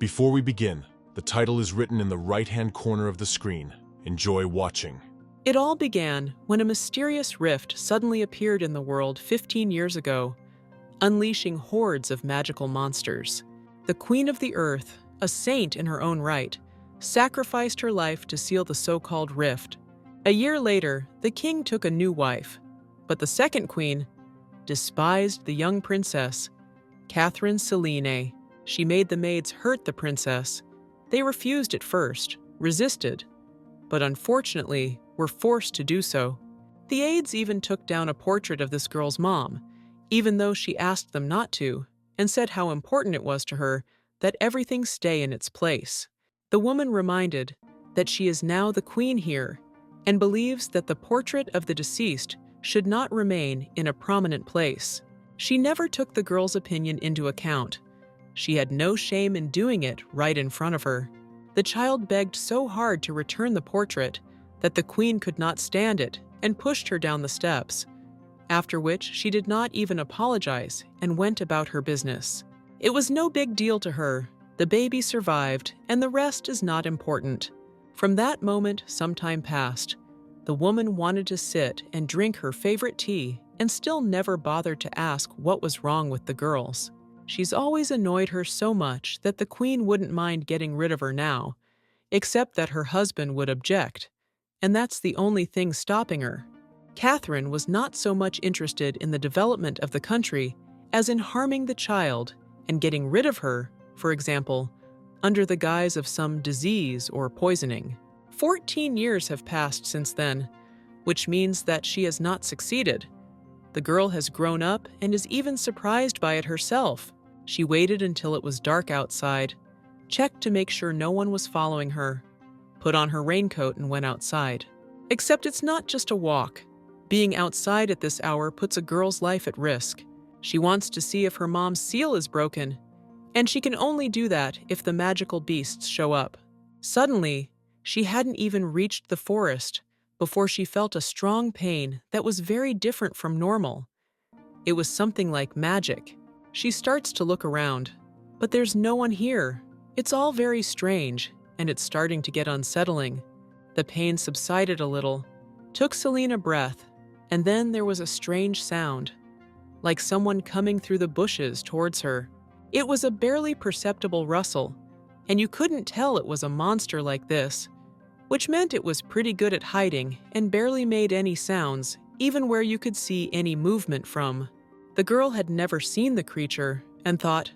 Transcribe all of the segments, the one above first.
Before we begin, the title is written in the right-hand corner of the screen. Enjoy watching. It all began when a mysterious rift suddenly appeared in the world 15 years ago, unleashing hordes of magical monsters. The Queen of the Earth, a saint in her own right, sacrificed her life to seal the so-called rift. A year later, the king took a new wife, but the second queen despised the young princess, Catherine Selene. She made the maids hurt the princess. They refused at first, resisted, but unfortunately were forced to do so. The aides even took down a portrait of this girl's mom, even though she asked them not to, and said how important it was to her that everything stay in its place. The woman reminded that she is now the queen here and believes that the portrait of the deceased should not remain in a prominent place. She never took the girl's opinion into account. She had no shame in doing it right in front of her. The child begged so hard to return the portrait that the queen could not stand it and pushed her down the steps, after which she did not even apologize and went about her business. It was no big deal to her. The baby survived, and the rest is not important. From that moment, some time passed. The woman wanted to sit and drink her favorite tea and still never bothered to ask what was wrong with the girls. She's always annoyed her so much that the queen wouldn't mind getting rid of her now, except that her husband would object, and that's the only thing stopping her. Catherine was not so much interested in the development of the country as in harming the child and getting rid of her, for example, under the guise of some disease or poisoning. 14 years have passed since then, which means that she has not succeeded. The girl has grown up and is even surprised by it herself. She waited until it was dark outside, checked to make sure no one was following her, put on her raincoat and went outside. Except it's not just a walk. Being outside at this hour puts a girl's life at risk. She wants to see if her mom's seal is broken, and she can only do that if the magical beasts show up. Suddenly, she hadn't even reached the forest before she felt a strong pain that was very different from normal. It was something like magic. She starts to look around, but there's no one here. It's all very strange, and it's starting to get unsettling. The pain subsided a little, took Selene a breath, and then there was a strange sound, like someone coming through the bushes towards her. It was a barely perceptible rustle, and you couldn't tell it was a monster like this, which meant it was pretty good at hiding and barely made any sounds, even where you could see any movement from. The girl had never seen the creature and thought,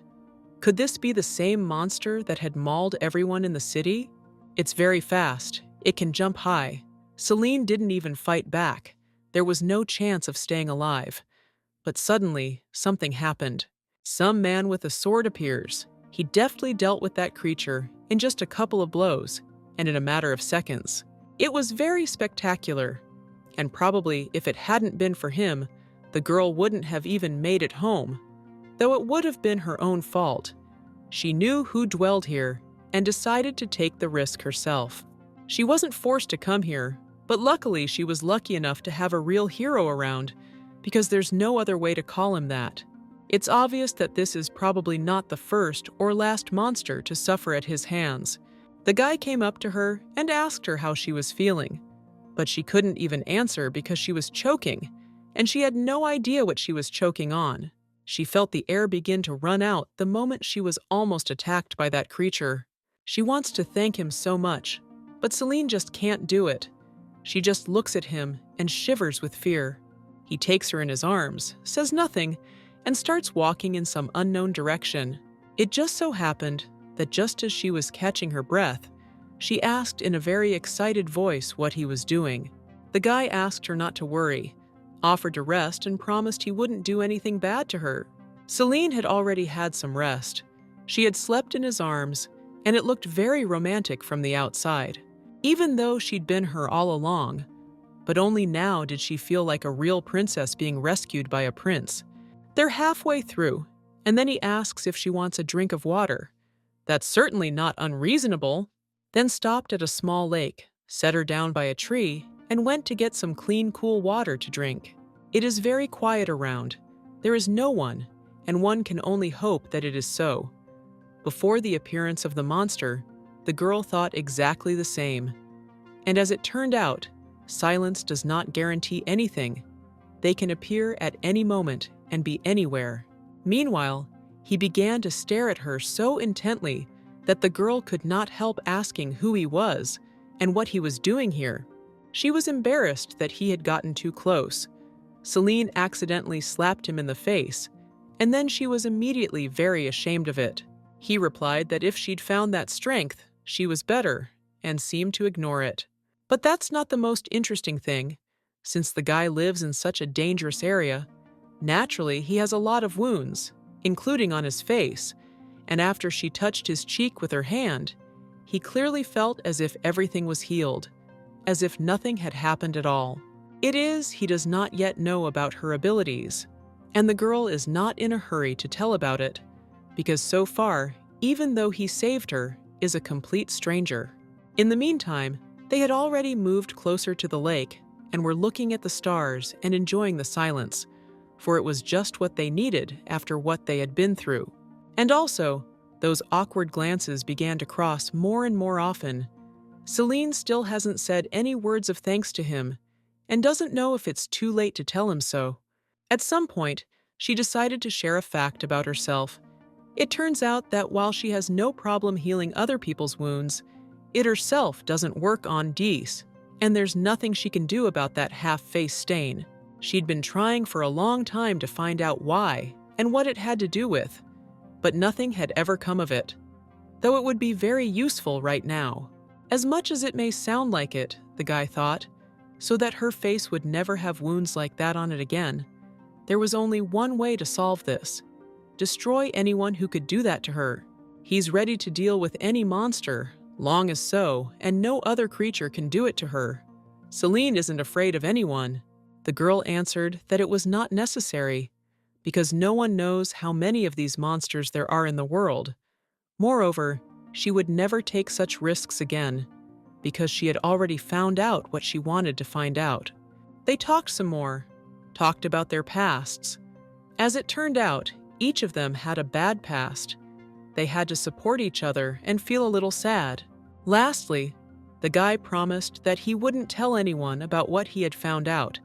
could this be the same monster that had mauled everyone in the city? It's very fast. It can jump high. Selene didn't even fight back. There was no chance of staying alive. But suddenly, something happened. Some man with a sword appears. He deftly dealt with that creature in just a couple of blows, and in a matter of seconds. It was very spectacular, and probably if it hadn't been for him, the girl wouldn't have even made it home, though it would have been her own fault. She knew who dwelled here and decided to take the risk herself. She wasn't forced to come here, but luckily she was lucky enough to have a real hero around, because there's no other way to call him that. It's obvious that this is probably not the first or last monster to suffer at his hands. The guy came up to her and asked her how she was feeling, but she couldn't even answer because she was choking, and she had no idea what she was choking on. She felt the air begin to run out the moment she was almost attacked by that creature. She wants to thank him so much, but Selene just can't do it. She just looks at him and shivers with fear. He takes her in his arms, says nothing, and starts walking in some unknown direction. It just so happened that just as she was catching her breath, she asked in a very excited voice what he was doing. The guy asked her not to worry, offered to rest, and promised he wouldn't do anything bad to her. Selene had already had some rest. She had slept in his arms, and it looked very romantic from the outside, even though she'd been her all along. But only now did she feel like a real princess being rescued by a prince. They're halfway through, and then he asks if she wants a drink of water. That's certainly not unreasonable. Then stopped at a small lake, set her down by a tree, and went to get some clean, cool water to drink. It is very quiet around. There is no one, and one can only hope that it is so. Before the appearance of the monster, the girl thought exactly the same. And as it turned out, silence does not guarantee anything. They can appear at any moment and be anywhere. Meanwhile, he began to stare at her so intently that the girl could not help asking who he was and what he was doing here. She was embarrassed that he had gotten too close. Celine accidentally slapped him in the face, and then she was immediately very ashamed of it. He replied that if she'd found that strength, she was better, and seemed to ignore it. But that's not the most interesting thing. Since the guy lives in such a dangerous area, naturally he has a lot of wounds, including on his face, and after she touched his cheek with her hand, he clearly felt as if everything was healed, as if nothing had happened at all. It is he does not yet know about her abilities, and the girl is not in a hurry to tell about it, because so far, even though he saved her, is a complete stranger. In the meantime, they had already moved closer to the lake and were looking at the stars and enjoying the silence, for it was just what they needed after what they had been through. And also, those awkward glances began to cross more and more often. Celine still hasn't said any words of thanks to him and doesn't know if it's too late to tell him so. At some point, she decided to share a fact about herself. It turns out that while she has no problem healing other people's wounds, it herself doesn't work on Dees, and there's nothing she can do about that half-face stain. She'd been trying for a long time to find out why and what it had to do with, but nothing had ever come of it. Though it would be very useful right now, as much as it may sound like it, the guy thought, so that her face would never have wounds like that on it again. There was only one way to solve this: destroy anyone who could do that to her. He's ready to deal with any monster, long as so, and no other creature can do it to her. Celine isn't afraid of anyone. The girl answered that it was not necessary, because no one knows how many of these monsters there are in the world. Moreover, she would never take such risks again, because she had already found out what she wanted to find out. They talked some more, talked about their pasts. As it turned out, each of them had a bad past. They had to support each other and feel a little sad. Lastly, the guy promised that he wouldn't tell anyone about what he had found out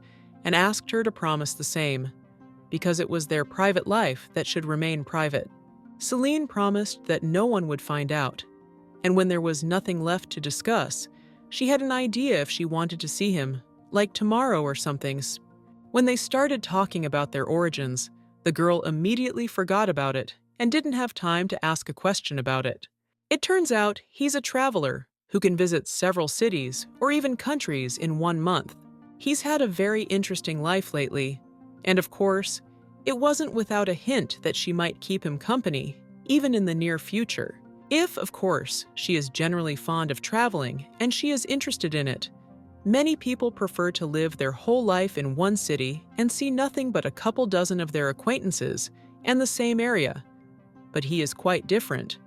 and asked her to promise the same, because it was their private life that should remain private. Celine promised that no one would find out, and when there was nothing left to discuss, she had an idea if she wanted to see him, like tomorrow or something. When they started talking about their origins, the girl immediately forgot about it and didn't have time to ask a question about it. It turns out he's a traveler who can visit several cities or even countries in 1 month. He's had a very interesting life lately, and of course, it wasn't without a hint that she might keep him company, even in the near future. If, of course, she is generally fond of traveling and she is interested in it. Many people prefer to live their whole life in one city and see nothing but a couple dozen of their acquaintances and the same area. But he is quite different.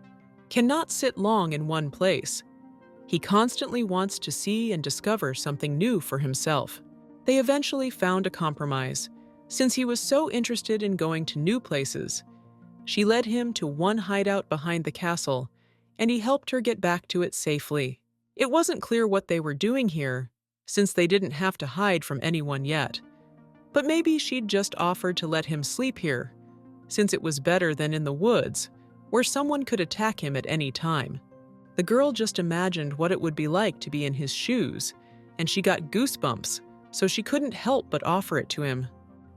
Cannot sit long in one place. He constantly wants to see and discover something new for himself. They eventually found a compromise, since he was so interested in going to new places. She led him to one hideout behind the castle, and he helped her get back to it safely. It wasn't clear what they were doing here, since they didn't have to hide from anyone yet. But maybe she'd just offered to let him sleep here, since it was better than in the woods, where someone could attack him at any time. The girl just imagined what it would be like to be in his shoes, and she got goosebumps, so she couldn't help but offer it to him.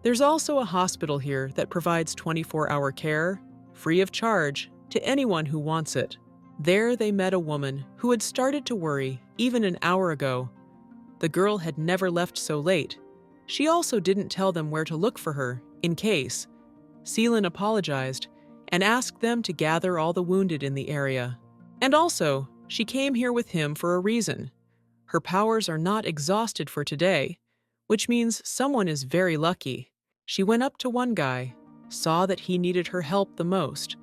There's also a hospital here that provides 24-hour care, free of charge, to anyone who wants it. There they met a woman who had started to worry even an hour ago. The girl had never left so late. She also didn't tell them where to look for her, in case. Celine apologized and asked them to gather all the wounded in the area. And also, she came here with him for a reason. Her powers are not exhausted for today, which means someone is very lucky. She went up to one guy, saw that he needed her help the most,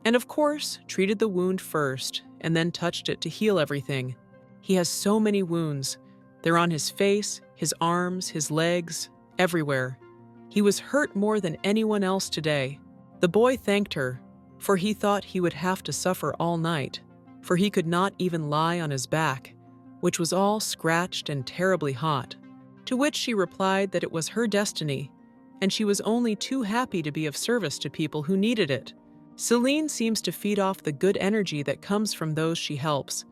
and of course, treated the wound first and then touched it to heal everything. He has so many wounds. They're on his face, his arms, his legs, everywhere. He was hurt more than anyone else today. The boy thanked her, for he thought he would have to suffer all night, for he could not even lie on his back, which was all scratched and terribly hot. To which she replied that it was her destiny, and she was only too happy to be of service to people who needed it. Celine seems to feed off the good energy that comes from those she helps.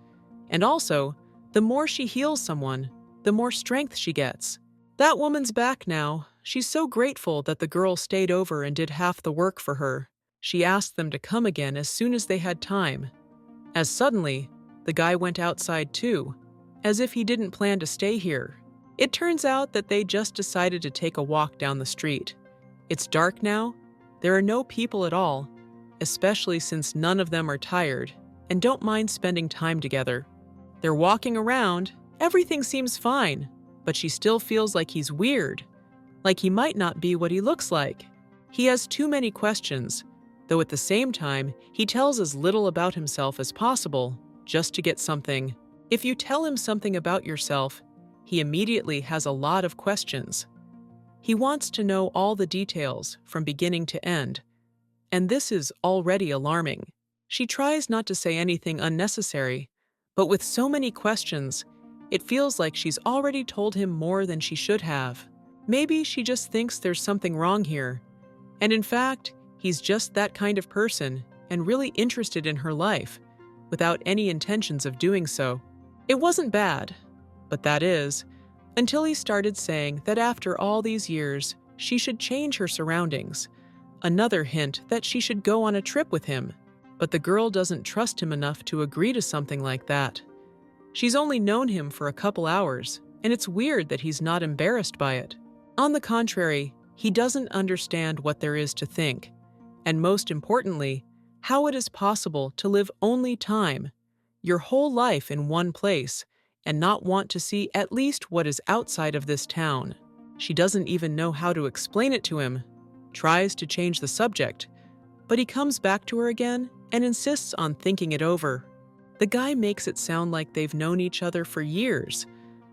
And also, the more she heals someone, the more strength she gets. That woman's back now. She's so grateful that the girl stayed over and did half the work for her. She asked them to come again as soon as they had time. As suddenly, the guy went outside too, as if he didn't plan to stay here. It turns out that they just decided to take a walk down the street. It's dark now. There are no people at all, especially since none of them are tired and don't mind spending time together. They're walking around. Everything seems fine, but she still feels like he's weird, like he might not be what he looks like. He has too many questions, though at the same time, he tells as little about himself as possible, just to get something. If you tell him something about yourself, he immediately has a lot of questions. He wants to know all the details from beginning to end, and this is already alarming. She tries not to say anything unnecessary, but with so many questions, it feels like she's already told him more than she should have. Maybe she just thinks there's something wrong here, and in fact, he's just that kind of person and really interested in her life, without any intentions of doing so. It wasn't bad, but that is, until he started saying that after all these years, she should change her surroundings. Another hint that she should go on a trip with him, but the girl doesn't trust him enough to agree to something like that. She's only known him for a couple hours, and it's weird that he's not embarrassed by it. On the contrary, he doesn't understand what there is to think, and most importantly, how it is possible to live only time, your whole life in one place, and not want to see at least what is outside of this town. She doesn't even know how to explain it to him, tries to change the subject, but he comes back to her again and insists on thinking it over. The guy makes it sound like they've known each other for years,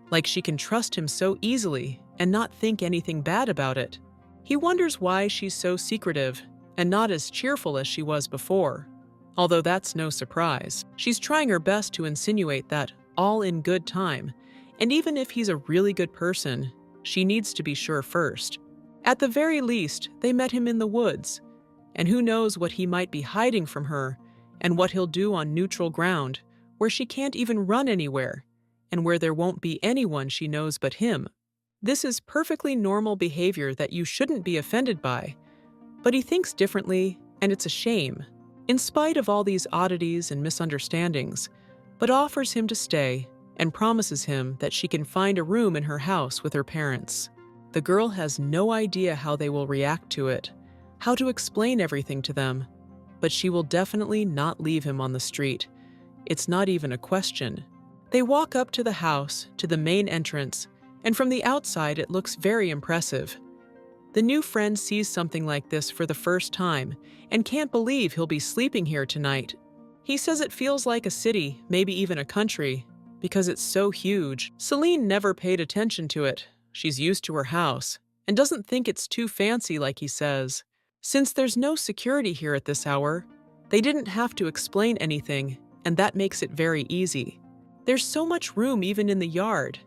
like she can trust him so easily and not think anything bad about it. He wonders why she's so secretive and not as cheerful as she was before, although that's no surprise. She's trying her best to insinuate that all in good time, and even if he's a really good person, she needs to be sure first. At the very least, they met him in the woods, and who knows what he might be hiding from her and what he'll do on neutral ground, where she can't even run anywhere, and where there won't be anyone she knows but him. This is perfectly normal behavior that you shouldn't be offended by, but he thinks differently, and it's a shame, in spite of all these oddities and misunderstandings, but offers him to stay and promises him that she can find a room in her house with her parents. The girl has no idea how they will react to it, how to explain everything to them, but she will definitely not leave him on the street. It's not even a question. They walk up to the house, to the main entrance, and from the outside it looks very impressive. The new friend sees something like this for the first time and can't believe he'll be sleeping here tonight. He says it feels like a city, maybe even a country, because it's so huge. Celine never paid attention to it. She's used to her house and doesn't think it's too fancy like he says. Since there's no security here at this hour, they didn't have to explain anything, and that makes it very easy. There's so much room even in the yard.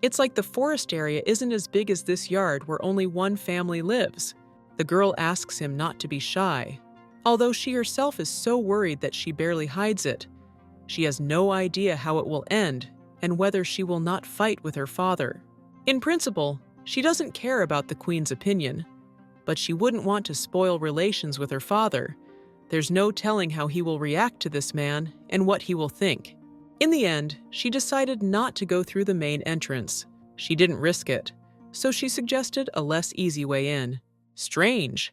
It's like the forest area isn't as big as this yard where only one family lives. The girl asks him not to be shy, although she herself is so worried that she barely hides it. She has no idea how it will end and whether she will not fight with her father. In principle, she doesn't care about the queen's opinion, but she wouldn't want to spoil relations with her father. There's no telling how he will react to this man and what he will think. In the end, she decided not to go through the main entrance. She didn't risk it, so she suggested a less easy way in. Strange.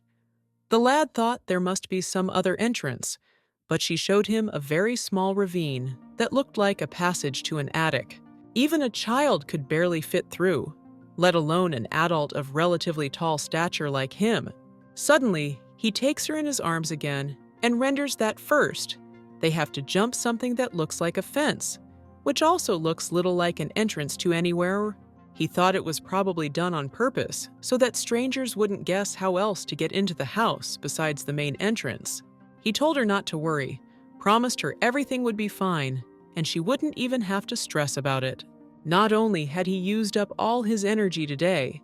The lad thought there must be some other entrance, but she showed him a very small ravine that looked like a passage to an attic. Even a child could barely fit through, let alone an adult of relatively tall stature like him. Suddenly, he takes her in his arms again and renders that first. They have to jump something that looks like a fence, which also looks little like an entrance to anywhere. He thought it was probably done on purpose so that strangers wouldn't guess how else to get into the house besides the main entrance. He told her not to worry, promised her everything would be fine, and she wouldn't even have to stress about it. Not only had he used up all his energy today,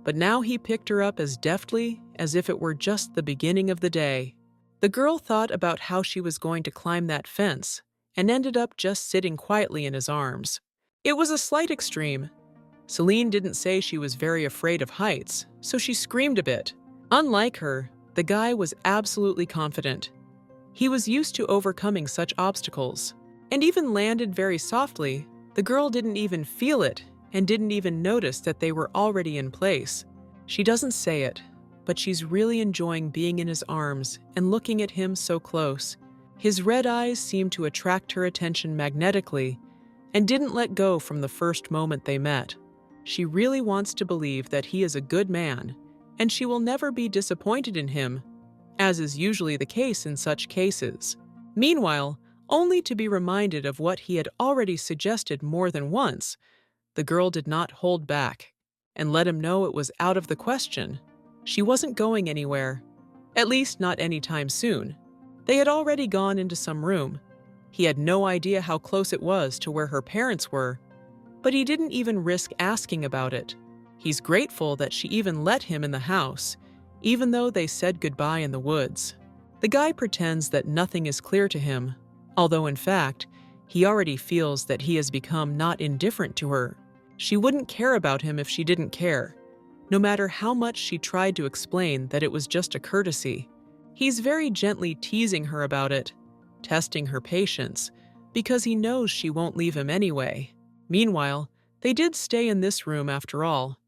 but now he picked her up as deftly as if it were just the beginning of the day. The girl thought about how she was going to climb that fence and ended up just sitting quietly in his arms. It was a slight extreme. Celine didn't say she was very afraid of heights, so she screamed a bit. Unlike her, the guy was absolutely confident. He was used to overcoming such obstacles, and even landed very softly. The girl didn't even feel it and didn't even notice that they were already in place. She doesn't say it, but she's really enjoying being in his arms and looking at him so close. His red eyes seemed to attract her attention magnetically and didn't let go from the first moment they met. She really wants to believe that he is a good man, and she will never be disappointed in him, as is usually the case in such cases. Meanwhile, only to be reminded of what he had already suggested more than once, the girl did not hold back and let him know it was out of the question. She wasn't going anywhere, at least not anytime soon. They had already gone into some room. He had no idea how close it was to where her parents were, but he didn't even risk asking about it. He's grateful that she even let him in the house, even though they said goodbye in the woods. The guy pretends that nothing is clear to him, although in fact, he already feels that he has become not indifferent to her. She wouldn't care about him if she didn't care, no matter how much she tried to explain that it was just a courtesy. He's very gently teasing her about it, testing her patience, because he knows she won't leave him anyway. Meanwhile, they did stay in this room after all.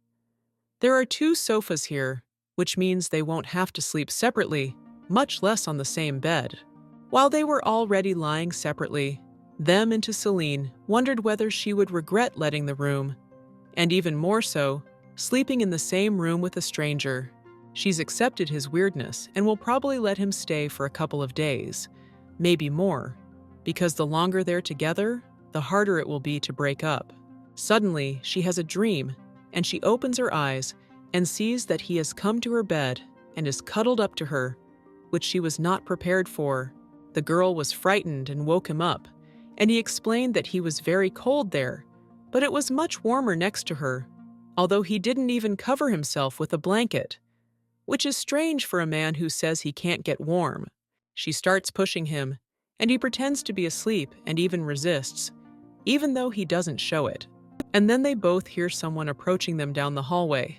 There are 2 sofas here, which means they won't have to sleep separately, much less on the same bed. While they were already lying separately, them and Celine wondered whether she would regret letting the room, and even more so, sleeping in the same room with a stranger. She's accepted his weirdness and will probably let him stay for a couple of days, maybe more, because the longer they're together, the harder it will be to break up. Suddenly, she has a dream, and she opens her eyes and sees that he has come to her bed and is cuddled up to her, which she was not prepared for. The girl was frightened and woke him up, and he explained that he was very cold there, but it was much warmer next to her, although he didn't even cover himself with a blanket, which is strange for a man who says he can't get warm. She starts pushing him, and he pretends to be asleep and even resists, even though he doesn't show it. And then they both hear someone approaching them down the hallway.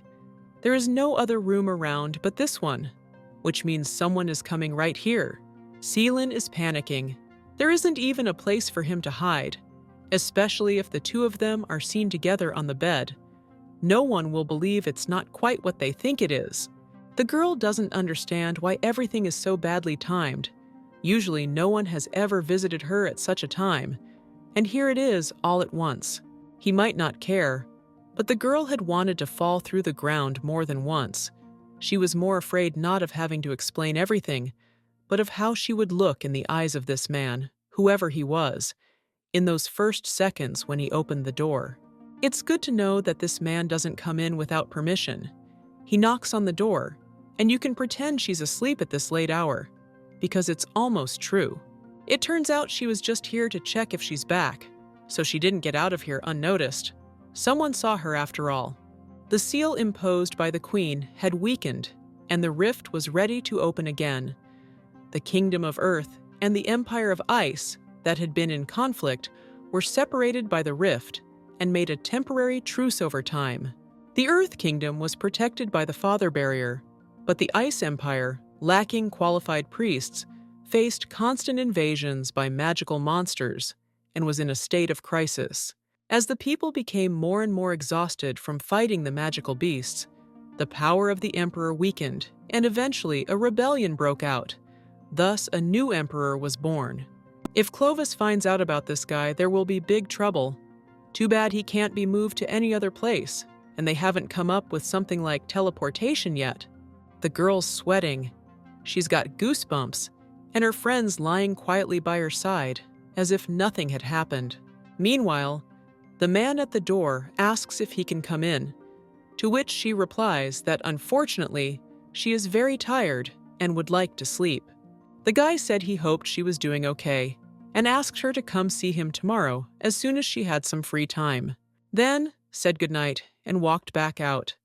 There is no other room around but this one, which means someone is coming right here. Celine is panicking. There isn't even a place for him to hide, especially if the 2 of them are seen together on the bed. No one will believe it's not quite what they think it is. The girl doesn't understand why everything is so badly timed. Usually no one has ever visited her at such a time, and here it is all at once. He might not care, but the girl had wanted to fall through the ground more than once. She was more afraid not of having to explain everything, but of how she would look in the eyes of this man, whoever he was, in those first seconds when he opened the door. It's good to know that this man doesn't come in without permission. He knocks on the door, and you can pretend she's asleep at this late hour, because it's almost true. It turns out she was just here to check if she's back, so she didn't get out of here unnoticed. Someone saw her after all. The seal imposed by the queen had weakened, and the rift was ready to open again. The kingdom of earth and the empire of ice that had been in conflict were separated by the rift and made a temporary truce over time. The earth kingdom was protected by the father barrier, but the ice empire, lacking qualified priests, faced constant invasions by magical monsters and was in a state of crisis. As the people became more and more exhausted from fighting the magical beasts, the power of the emperor weakened, and eventually a rebellion broke out. Thus, a new emperor was born. If Clovis finds out about this guy, there will be big trouble. Too bad he can't be moved to any other place, and they haven't come up with something like teleportation yet. The girl's sweating. She's got goosebumps, and her friend's lying quietly by her side, as if nothing had happened. Meanwhile, the man at the door asks if he can come in, to which she replies that unfortunately, she is very tired and would like to sleep. The guy said he hoped she was doing okay and asked her to come see him tomorrow as soon as she had some free time. Then said goodnight and walked back out.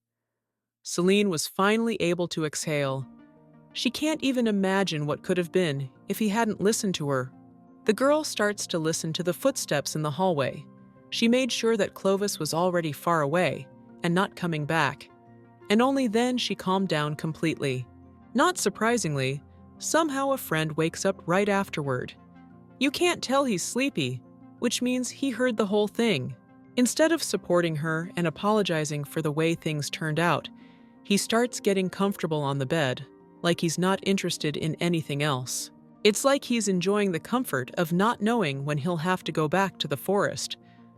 Celine was finally able to exhale. She can't even imagine what could have been if he hadn't listened to her. The girl starts to listen to the footsteps in the hallway. She made sure that Clovis was already far away and not coming back, and only then she calmed down completely. Not surprisingly, somehow a friend wakes up right afterward. You can't tell he's sleepy, which means he heard the whole thing. Instead of supporting her and apologizing for the way things turned out, he starts getting comfortable on the bed, like he's not interested in anything else. It's like he's enjoying the comfort of not knowing when he'll have to go back to the forest,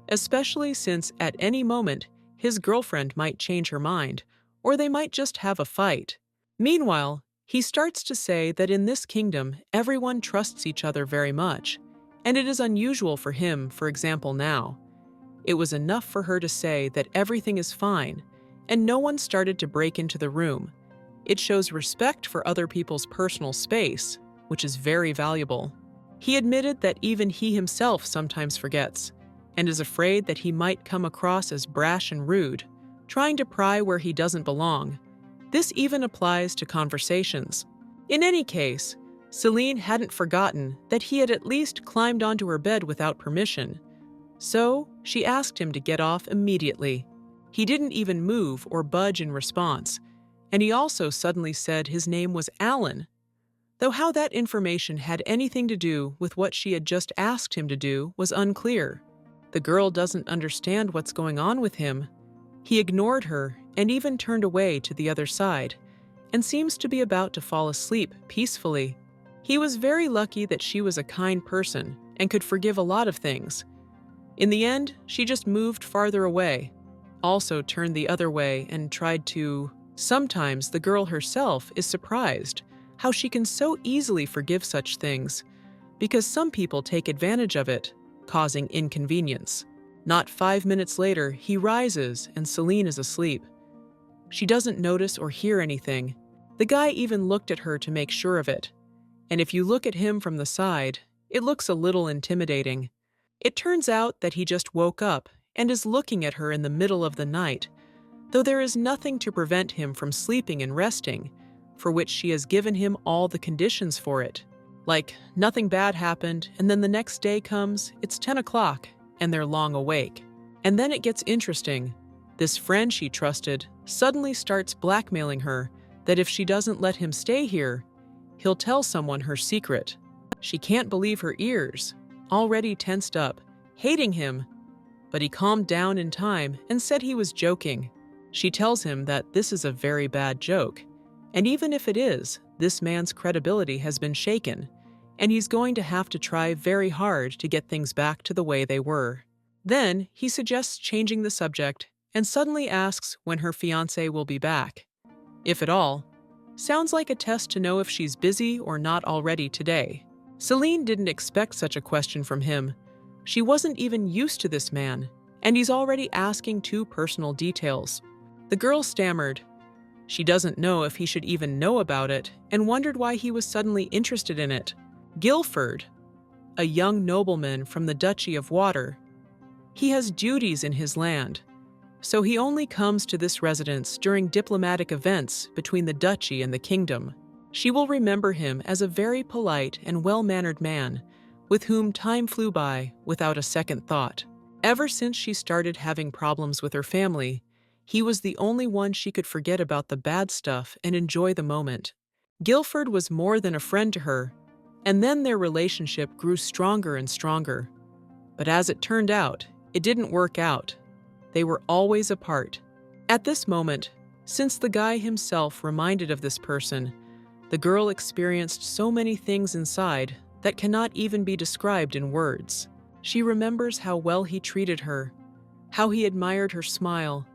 especially since at any moment his girlfriend might change her mind, or they might just have a fight. Meanwhile, he starts to say that in this kingdom everyone trusts each other very much, and it is unusual for him, for example, now. It was enough for her to say that everything is fine, and no one started to break into the room. It shows respect for other people's personal space, which is very valuable. He admitted that even he himself sometimes forgets, and is afraid that he might come across as brash and rude, trying to pry where he doesn't belong. This even applies to conversations. In any case, Celine hadn't forgotten that he had at least climbed onto her bed without permission, so she asked him to get off immediately. He didn't even move or budge in response, and he also suddenly said his name was Alan. Though how that information had anything to do with what she had just asked him to do was unclear. The girl doesn't understand what's going on with him. He ignored her and even turned away to the other side, and seems to be about to fall asleep peacefully. He was very lucky that she was a kind person and could forgive a lot of things. In the end, she just moved farther away, also turned the other way and tried to... Sometimes the girl herself is surprised how she can so easily forgive such things, because some people take advantage of it, causing inconvenience. Not 5 minutes later, he rises and Celine is asleep. She doesn't notice or hear anything. The guy even looked at her to make sure of it. And if you look at him from the side, it looks a little intimidating. It turns out that he just woke up and is looking at her in the middle of the night, though there is nothing to prevent him from sleeping and resting, for which she has given him all the conditions for it. Like, nothing bad happened, and then the next day comes, it's 10 o'clock, and they're long awake. And then it gets interesting. This friend she trusted suddenly starts blackmailing her that if she doesn't let him stay here, he'll tell someone her secret. She can't believe her ears, already tensed up, hating him, but he calmed down in time and said he was joking. She tells him that this is a very bad joke, and even if it is, this man's credibility has been shaken, and he's going to have to try very hard to get things back to the way they were. Then he suggests changing the subject and suddenly asks when her fiancé will be back, if at all. Sounds like a test to know if she's busy or not already today. Celine didn't expect such a question from him. She wasn't even used to this man, and he's already asking too personal details. The girl stammered. She doesn't know if he should even know about it and wondered why he was suddenly interested in it. Guilford, a young nobleman from the Duchy of Water. He has duties in his land, so he only comes to this residence during diplomatic events between the duchy and the kingdom. She will remember him as a very polite and well-mannered man with whom time flew by without a second thought. Ever since she started having problems with her family, he was the only one she could forget about the bad stuff and enjoy the moment. Guilford was more than a friend to her, and then their relationship grew stronger and stronger. But as it turned out, it didn't work out. They were always apart. At this moment, since the guy himself reminded of this person, the girl experienced so many things inside that cannot even be described in words. She remembers how well he treated her, how he admired her smile,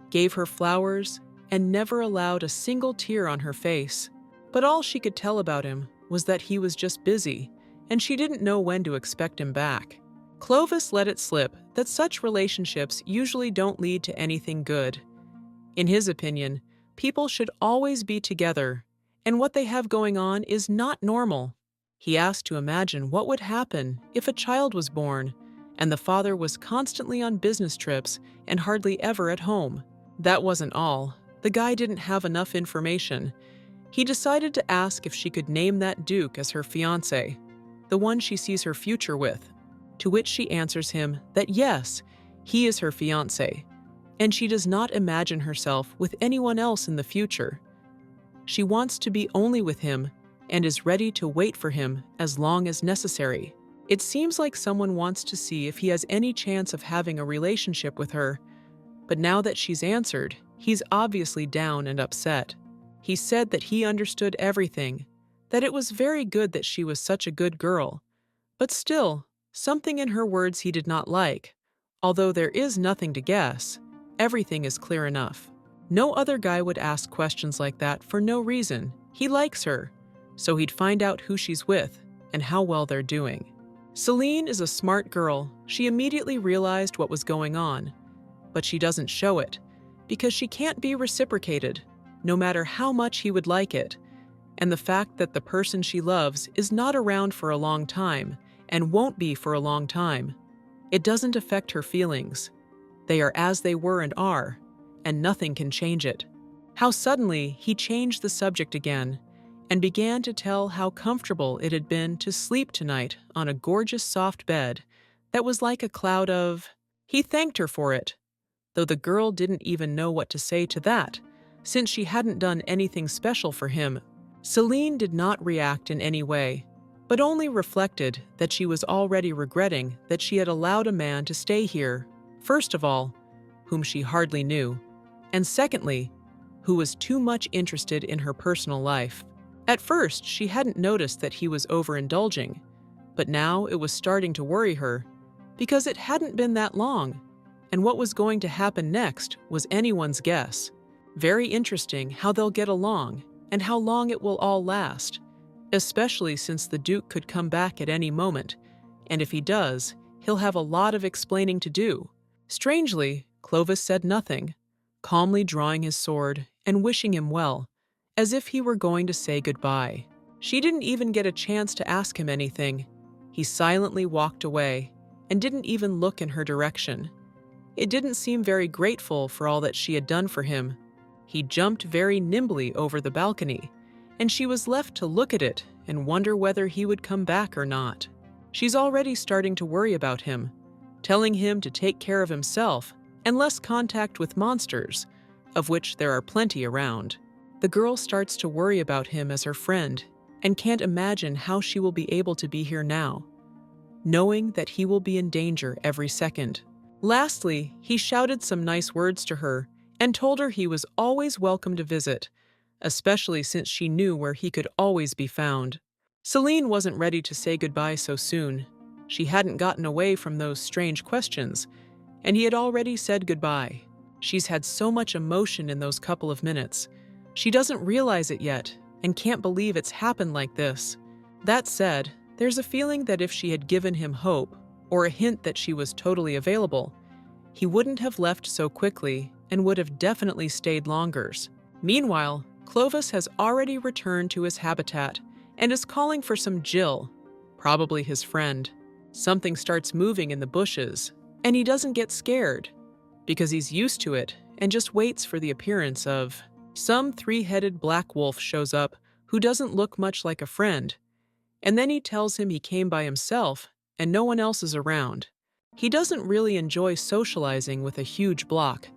gave her flowers, and never allowed a single tear on her face. But all she could tell about him was that he was just busy, and she didn't know when to expect him back. Clovis let it slip that such relationships usually don't lead to anything good. In his opinion, people should always be together, and what they have going on is not normal. He asked to imagine what would happen if a child was born and the father was constantly on business trips and hardly ever at home. That wasn't all. The guy didn't have enough information. He decided to ask if she could name that duke as her fiancé, the one she sees her future with, to which she answers him that yes, he is her fiancé, and she does not imagine herself with anyone else in the future. She wants to be only with him and is ready to wait for him as long as necessary. It seems like someone wants to see if he has any chance of having a relationship with her, but now that she's answered, he's obviously down and upset. He said that he understood everything, that it was very good that she was such a good girl, but still, something in her words he did not like. Although there is nothing to guess, everything is clear enough. No other guy would ask questions like that for no reason. He likes her, so he'd find out who she's with and how well they're doing. Celine is a smart girl. She immediately realized what was going on, but she doesn't show it because she can't be reciprocated, no matter how much he would like it. And the fact that the person she loves is not around for a long time and won't be for a long time, it doesn't affect her feelings. They are as they were and are, and nothing can change it. How suddenly he changed the subject again and began to tell how comfortable it had been to sleep tonight on a gorgeous soft bed that was like a cloud of... He thanked her for it, though the girl didn't even know what to say to that, since she hadn't done anything special for him. Celine did not react in any way, but only reflected that she was already regretting that she had allowed a man to stay here, first of all, whom she hardly knew, and secondly, who was too much interested in her personal life. At first, she hadn't noticed that he was overindulging, but now it was starting to worry her, because it hadn't been that long, and what was going to happen next was anyone's guess. Very interesting how they'll get along, and how long it will all last, especially since the Duke could come back at any moment, and if he does, he'll have a lot of explaining to do. Strangely, Clovis said nothing, calmly drawing his sword and wishing him well, as if he were going to say goodbye. She didn't even get a chance to ask him anything. He silently walked away and didn't even look in her direction. It didn't seem very grateful for all that she had done for him. He jumped very nimbly over the balcony, and she was left to look at it and wonder whether he would come back or not. She's already starting to worry about him, telling him to take care of himself and less contact with monsters, of which there are plenty around. The girl starts to worry about him as her friend and can't imagine how she will be able to be here now, knowing that he will be in danger every second. Lastly, he shouted some nice words to her and told her he was always welcome to visit, especially since she knew where he could always be found. Celine wasn't ready to say goodbye so soon. She hadn't gotten away from those strange questions, and he had already said goodbye. She's had so much emotion in those couple of minutes. She doesn't realize it yet and can't believe it's happened like this. That said, there's a feeling that if she had given him hope or a hint that she was totally available, he wouldn't have left so quickly and would have definitely stayed longer. Meanwhile, Clovis has already returned to his habitat and is calling for some Jill, probably his friend. Something starts moving in the bushes, and he doesn't get scared because he's used to it and just waits for the appearance of... Some three-headed black wolf shows up who doesn't look much like a friend, and then he tells him he came by himself and no one else is around. He doesn't really enjoy socializing with a huge block,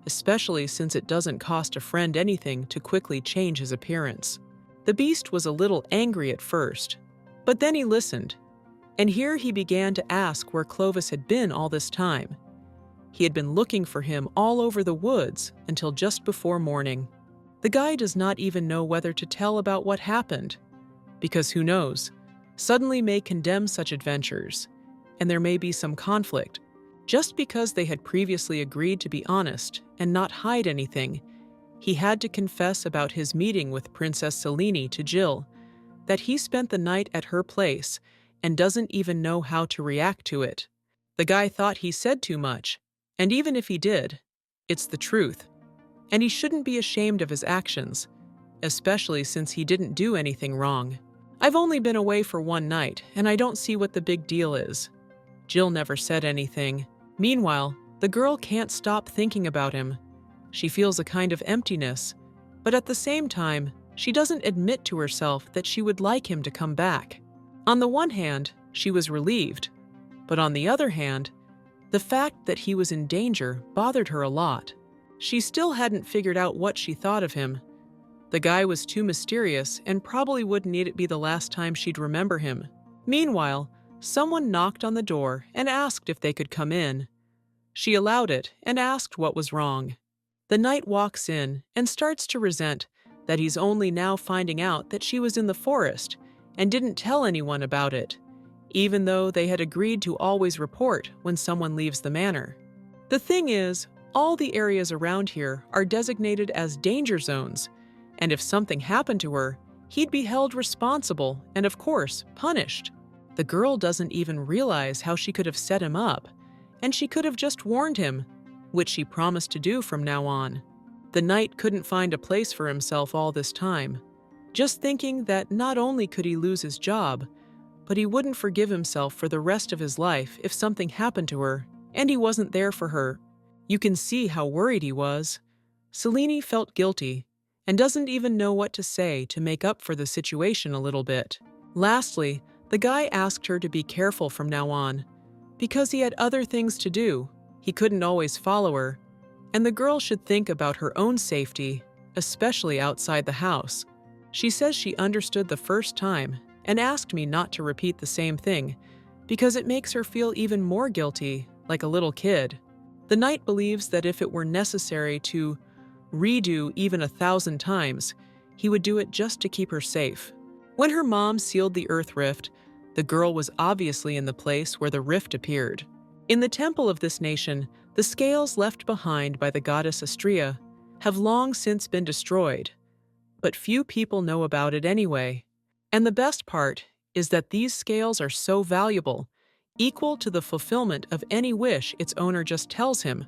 especially since it doesn't cost a friend anything to quickly change his appearance. The beast was a little angry at first, but then he listened, and here he began to ask where Clovis had been all this time. He had been looking for him all over the woods until just before morning. The guy does not even know whether to tell about what happened, because who knows, suddenly may condemn such adventures, and there may be some conflict. Just because they had previously agreed to be honest and not hide anything, he had to confess about his meeting with Princess Selene to Jill, that he spent the night at her place and doesn't even know how to react to it. The guy thought he said too much, and even if he did, it's the truth. And he shouldn't be ashamed of his actions, especially since he didn't do anything wrong. I've only been away for one night, and I don't see what the big deal is. Jill never said anything. Meanwhile, the girl can't stop thinking about him. She feels a kind of emptiness, but at the same time, she doesn't admit to herself that she would like him to come back. On the one hand, she was relieved, but on the other hand, the fact that he was in danger bothered her a lot. She still hadn't figured out what she thought of him. The guy was too mysterious and probably wouldn't need it be the last time she'd remember him. Meanwhile, someone knocked on the door and asked if they could come in. She allowed it and asked what was wrong. The knight walks in and starts to resent that he's only now finding out that she was in the forest and didn't tell anyone about it, even though they had agreed to always report when someone leaves the manor. The thing is, all the areas around here are designated as danger zones, and if something happened to her, he'd be held responsible and, of course, punished. The girl doesn't even realize how she could have set him up, and she could have just warned him, which she promised to do from now on. The knight couldn't find a place for himself all this time, just thinking that not only could he lose his job, but he wouldn't forgive himself for the rest of his life if something happened to her, and he wasn't there for her. You can see how worried he was. Selene felt guilty, and doesn't even know what to say to make up for the situation a little bit. Lastly, the guy asked her to be careful from now on, because he had other things to do. He couldn't always follow her, and the girl should think about her own safety, especially outside the house. She says she understood the first time and asked me not to repeat the same thing because it makes her feel even more guilty, like a little kid. The knight believes that if it were necessary to redo even 1,000 times, he would do it just to keep her safe. When her mom sealed the earth rift, the girl was obviously in the place where the rift appeared. In the temple of this nation, the scales left behind by the goddess Astrea have long since been destroyed, but few people know about it anyway. And the best part is that these scales are so valuable, equal to the fulfillment of any wish its owner just tells him.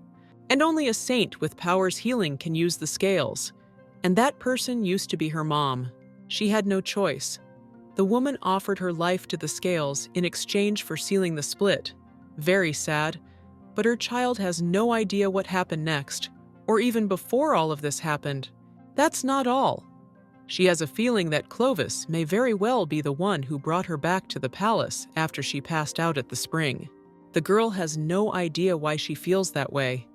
And only a saint with powers healing can use the scales. And that person used to be her mom. She had no choice. The woman offered her life to the scales in exchange for sealing the split. Very sad, but her child has no idea what happened next, or even before all of this happened. That's not all. She has a feeling that Clovis may very well be the one who brought her back to the palace after she passed out at the spring. The girl has no idea why she feels that way.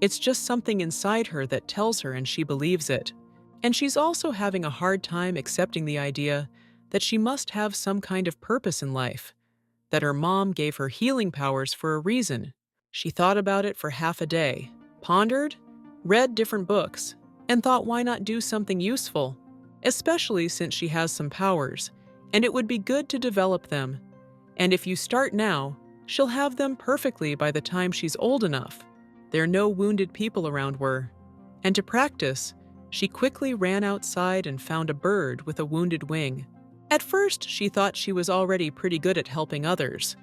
It's just something inside her that tells her, and she believes it. And she's also having a hard time accepting the idea that she must have some kind of purpose in life, that her mom gave her healing powers for a reason. She thought about it for half a day, pondered, read different books, and thought why not do something useful, especially since she has some powers, and it would be good to develop them. And if you start now, she'll have them perfectly by the time she's old enough. There are no wounded people around her. And to practice, she quickly ran outside and found a bird with a wounded wing. At first, she thought she was already pretty good at helping others.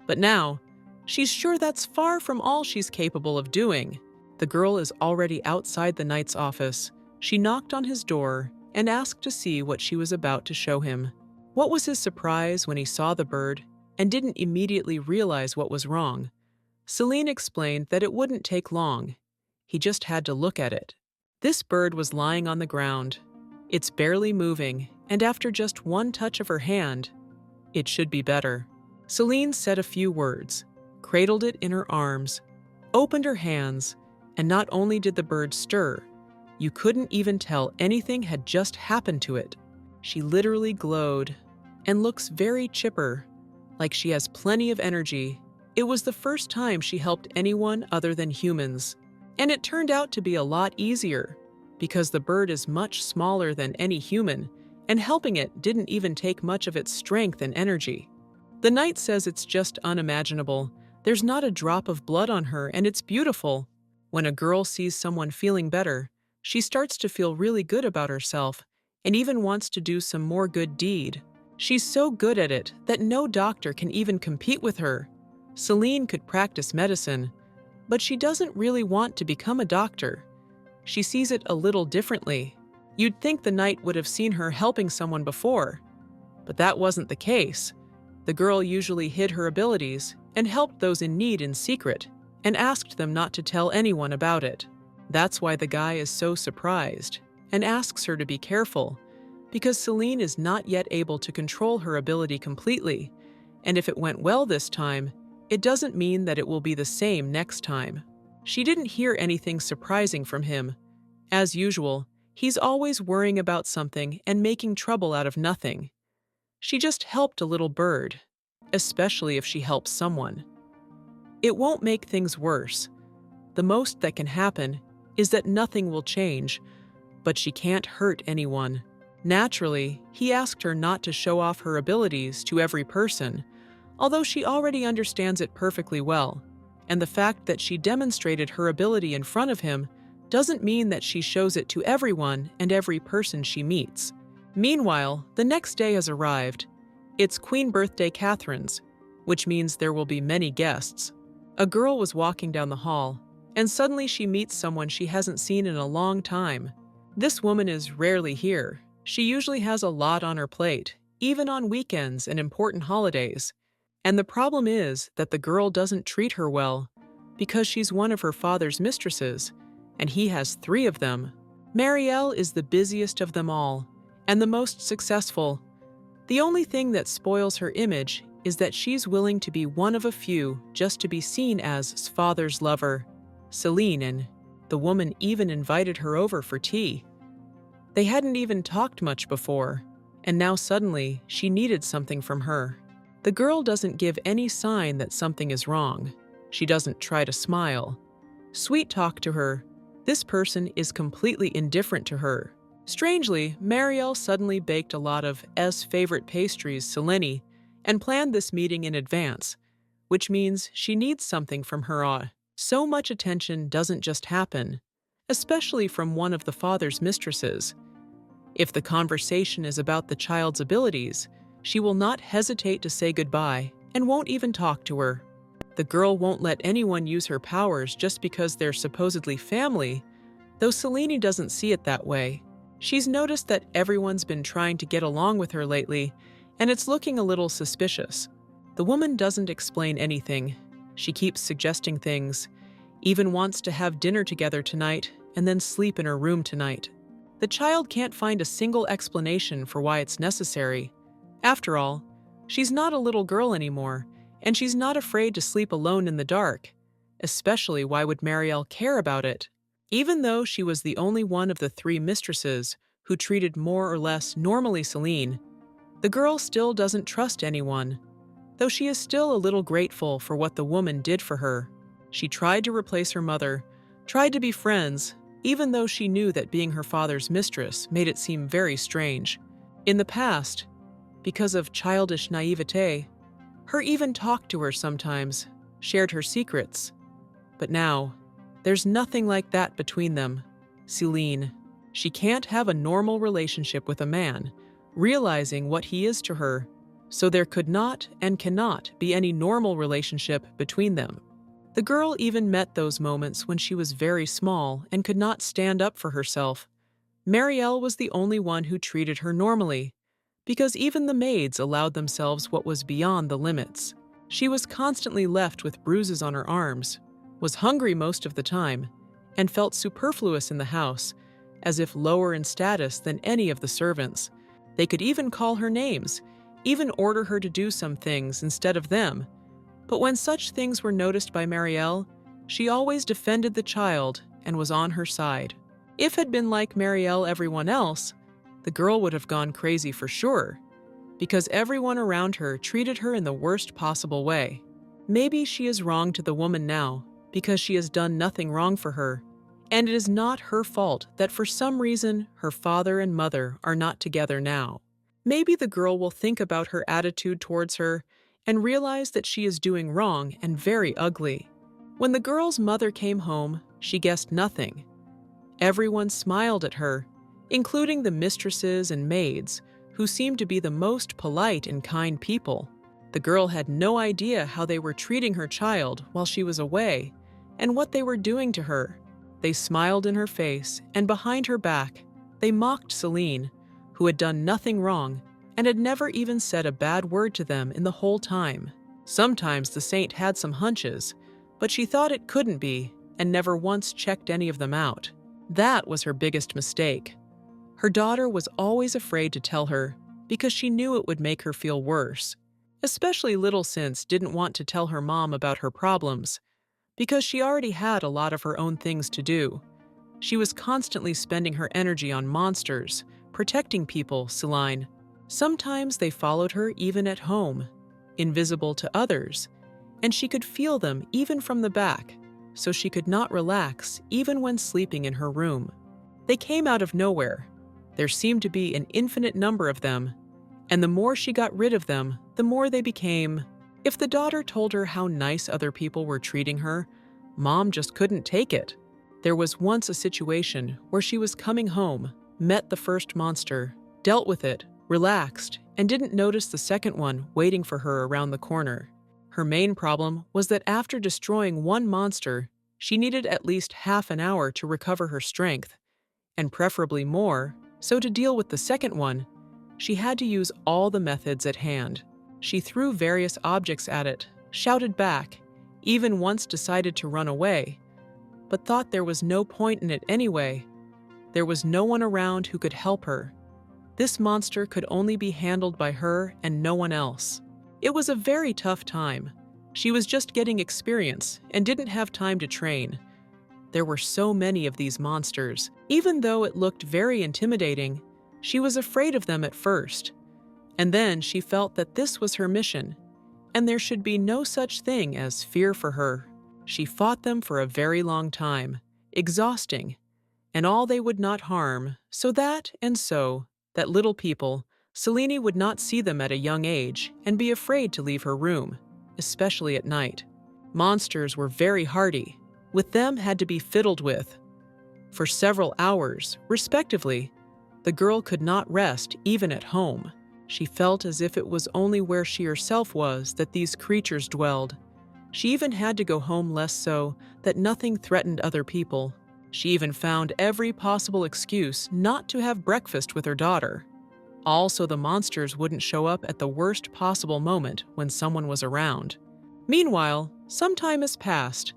But now, she's sure that's far from all she's capable of doing. The girl is already outside the knight's office. She knocked on his door and asked to see what she was about to show him. What was his surprise when he saw the bird and didn't immediately realize what was wrong? Selene explained that it wouldn't take long. He just had to look at it. This bird was lying on the ground. It's barely moving, and after just one touch of her hand, it should be better. Selene said a few words, cradled it in her arms, opened her hands, and not only did the bird stir, you couldn't even tell anything had just happened to it. She literally glowed and looks very chipper, like she has plenty of energy. It was the first time she helped anyone other than humans, and it turned out to be a lot easier because the bird is much smaller than any human, and helping it didn't even take much of its strength and energy. The knight says it's just unimaginable. There's not a drop of blood on her, and it's beautiful. When a girl sees someone feeling better, she starts to feel really good about herself and even wants to do some more good deed. She's so good at it that no doctor can even compete with her. Selene could practice medicine, but she doesn't really want to become a doctor. She sees it a little differently. You'd think the knight would have seen her helping someone before. But that wasn't the case. The girl usually hid her abilities and helped those in need in secret and asked them not to tell anyone about it. That's why the guy is so surprised and asks her to be careful, because Celine is not yet able to control her ability completely, and if it went well this time, it doesn't mean that it will be the same next time. She didn't hear anything surprising from him. As usual, he's always worrying about something and making trouble out of nothing. She just helped a little bird, especially if she helps someone. It won't make things worse. The most that can happen is that nothing will change, but she can't hurt anyone. Naturally, he asked her not to show off her abilities to every person, although she already understands it perfectly well, and the fact that she demonstrated her ability in front of him doesn't mean that she shows it to everyone and every person she meets. Meanwhile, the next day has arrived. It's Queen Birthday Catherine's, which means there will be many guests. A girl was walking down the hall, and suddenly she meets someone she hasn't seen in a long time. This woman is rarely here. She usually has a lot on her plate, even on weekends and important holidays. And the problem is that the girl doesn't treat her well, because she's one of her father's mistresses, and he has 3 of them. Marielle is the busiest of them all, and the most successful. The only thing that spoils her image is that she's willing to be one of a few just to be seen as father's lover, Celine, and the woman even invited her over for tea. They hadn't even talked much before, and now suddenly she needed something from her. The girl doesn't give any sign that something is wrong. She doesn't try to smile. Sweet talk to her. This person is completely indifferent to her. Strangely, Marielle suddenly baked a lot of S' favorite pastries, Selene, and planned this meeting in advance, which means she needs something from her. So much attention doesn't just happen, especially from one of the father's mistresses. If the conversation is about the child's abilities, she will not hesitate to say goodbye and won't even talk to her. The girl won't let anyone use her powers just because they're supposedly family, though Selene doesn't see it that way. She's noticed that everyone's been trying to get along with her lately, and it's looking a little suspicious. The woman doesn't explain anything. She keeps suggesting things, even wants to have dinner together tonight and then sleep in her room tonight. The child can't find a single explanation for why it's necessary. After all, she's not a little girl anymore, and she's not afraid to sleep alone in the dark. Especially, why would Marielle care about it? Even though she was the only one of the 3 mistresses who treated more or less normally Celine, the girl still doesn't trust anyone, though she is still a little grateful for what the woman did for her. She tried to replace her mother, tried to be friends, even though she knew that being her father's mistress made it seem very strange. In the past, because of childish naivete, her even talked to her sometimes, shared her secrets. But now, there's nothing like that between them. Celine, she can't have a normal relationship with a man, realizing what he is to her, so there could not and cannot be any normal relationship between them. The girl even met those moments when she was very small and could not stand up for herself. Marielle was the only one who treated her normally, because even the maids allowed themselves what was beyond the limits. She was constantly left with bruises on her arms, was hungry most of the time, and felt superfluous in the house, as if lower in status than any of the servants. They could even call her names, even order her to do some things instead of them. But when such things were noticed by Marielle, she always defended the child and was on her side. If it had been like Marielle everyone else, the girl would have gone crazy for sure, because everyone around her treated her in the worst possible way. Maybe she is wrong to the woman now, because she has done nothing wrong for her, and it is not her fault that for some reason her father and mother are not together now. Maybe the girl will think about her attitude towards her and realize that she is doing wrong and very ugly. When the girl's mother came home, she guessed nothing. Everyone smiled at her, including the mistresses and maids, who seemed to be the most polite and kind people. The girl had no idea how they were treating her child while she was away, and what they were doing to her. They smiled in her face, and behind her back, they mocked Celine, who had done nothing wrong, and had never even said a bad word to them in the whole time. Sometimes the saint had some hunches, but she thought it couldn't be and never once checked any of them out. That was her biggest mistake. Her daughter was always afraid to tell her because she knew it would make her feel worse. Especially little Cince didn't want to tell her mom about her problems because she already had a lot of her own things to do. She was constantly spending her energy on monsters, protecting people, Celine. Sometimes they followed her even at home, invisible to others, and she could feel them even from the back, so she could not relax even when sleeping in her room. They came out of nowhere. There seemed to be an infinite number of them, and the more she got rid of them, the more they became. If the daughter told her how nice other people were treating her, Mom just couldn't take it. There was once a situation where she was coming home, met the first monster, dealt with it, relaxed, and didn't notice the second one waiting for her around the corner. Her main problem was that after destroying one monster, she needed at least half an hour to recover her strength, and preferably more, so to deal with the second one, she had to use all the methods at hand. She threw various objects at it, shouted back, even once decided to run away, but thought there was no point in it anyway. There was no one around who could help her. This monster could only be handled by her and no one else. It was a very tough time. She was just getting experience and didn't have time to train. There were so many of these monsters. Even though it looked very intimidating, she was afraid of them at first. And then she felt that this was her mission, and there should be no such thing as fear for her. She fought them for a very long time, exhausting, and all they would not harm, so that little people, Selene would not see them at a young age and be afraid to leave her room, especially at night. Monsters were very hardy. With them had to be fiddled with. For several hours, respectively, the girl could not rest even at home. She felt as if it was only where she herself was that these creatures dwelled. She even had to go home less so that nothing threatened other people. She even found every possible excuse not to have breakfast with her daughter. Also, the monsters wouldn't show up at the worst possible moment when someone was around. Meanwhile, some time has passed.